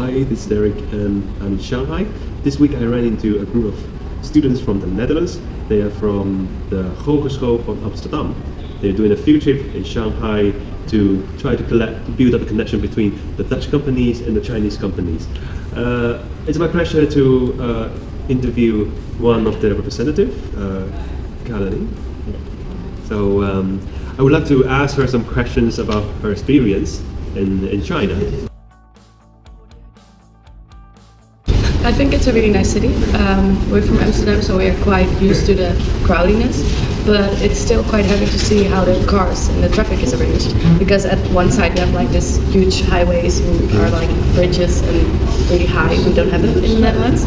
Hi, this is Derek and I'm in Shanghai. This week I ran into a group of students from the Netherlands. They are from the Hogeschool van Amsterdam. They're doing a field trip in Shanghai to try to build up a connection between the Dutch companies and the Chinese companies. It's my pleasure to interview one of their representatives, Kalani. So I would like to ask her some questions about her experience in China. I think it's a really nice city. We're from Amsterdam, so we are quite used to the crowdiness, but it's still quite heavy to see how the cars and the traffic is arranged. Because at one side we have like this huge highways and are like bridges and really high. We don't have it in the Netherlands.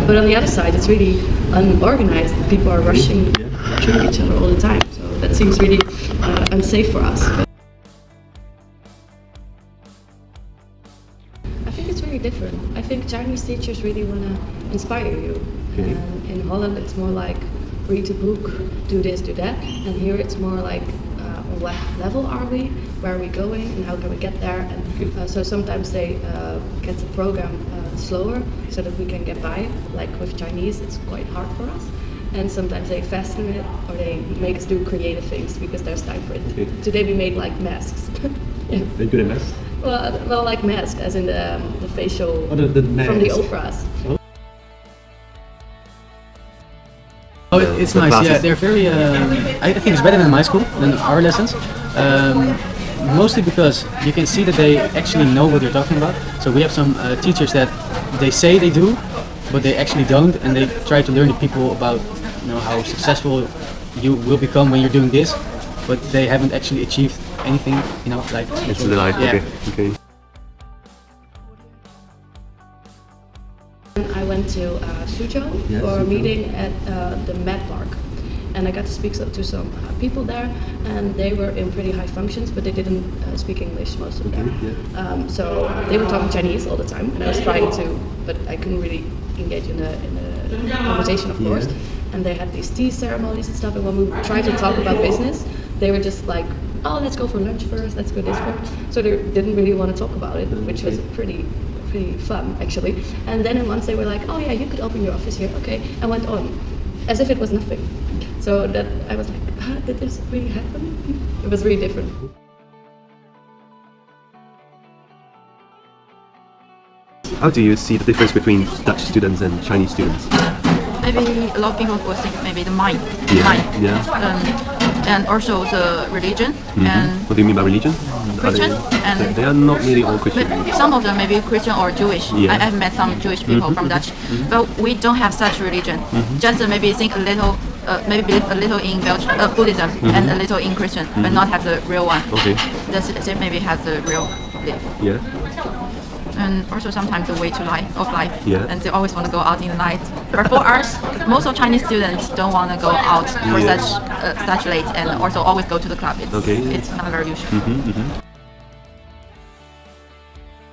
But on the other side, it's really unorganized. People are rushing through each other all the time. So that seems really unsafe for us. I think it's really different. I think Chinese teachers really want to inspire you. Okay. And in Holland it's more like read a book, do this, do that. And here it's more like on what level are we, where are we going, and how can we get there. And so sometimes they get the program slower so that we can get by. Like with Chinese, it's quite hard for us. And sometimes they fasten it or they make us do creative things because there's time for it. Okay. Today we made like masks. Yeah. They're good at masks? Well, like masks, as in the facial the from the operas. Oh, it's nice. classes. Yeah, they're very. I think it's better than my school, than our lessons. Mostly because you can see that they actually know what they're talking about. So we have some teachers that they say they do, but they actually don't, and they try to learn the people about how successful you will become when you're doing this, but they haven't actually achieved anything. Like It's the life. yeah. Okay. I went to Suzhou for a meeting at the Med Park, and I got to speak to some people there, and they were in pretty high functions, but they didn't speak English, most of them. So they were talking Chinese all the time, and I was trying to, but I couldn't really engage in a conversation, of course. And they had these tea ceremonies and stuff, and when we tried to talk about business, they were just like, oh, let's go for lunch first, let's go this first. So they didn't really want to talk about it, which was pretty fun, actually. And then once they were like, oh yeah, you could open your office here, okay, and went on, as if it was nothing. So that I was like, did this really happen? It was really different. How do you see the difference between Dutch students and Chinese students? Maybe a lot of people will think maybe the mind. And also the religion. And what do you mean by religion? Christian. And they are not really all Christian. some of them may be Christian or Jewish. Yeah. I've met some Jewish people from Dutch, but we don't have such religion. Just maybe think a little, maybe believe a little in Buddhism and a little in Christian, but not have the real one. Okay. They maybe have the real belief. Yeah. And also sometimes the way to life, Yeah. and they always want to go out in the night. But for us, most of Chinese students don't want to go out for such late, and also always go to the club. It's not very usual.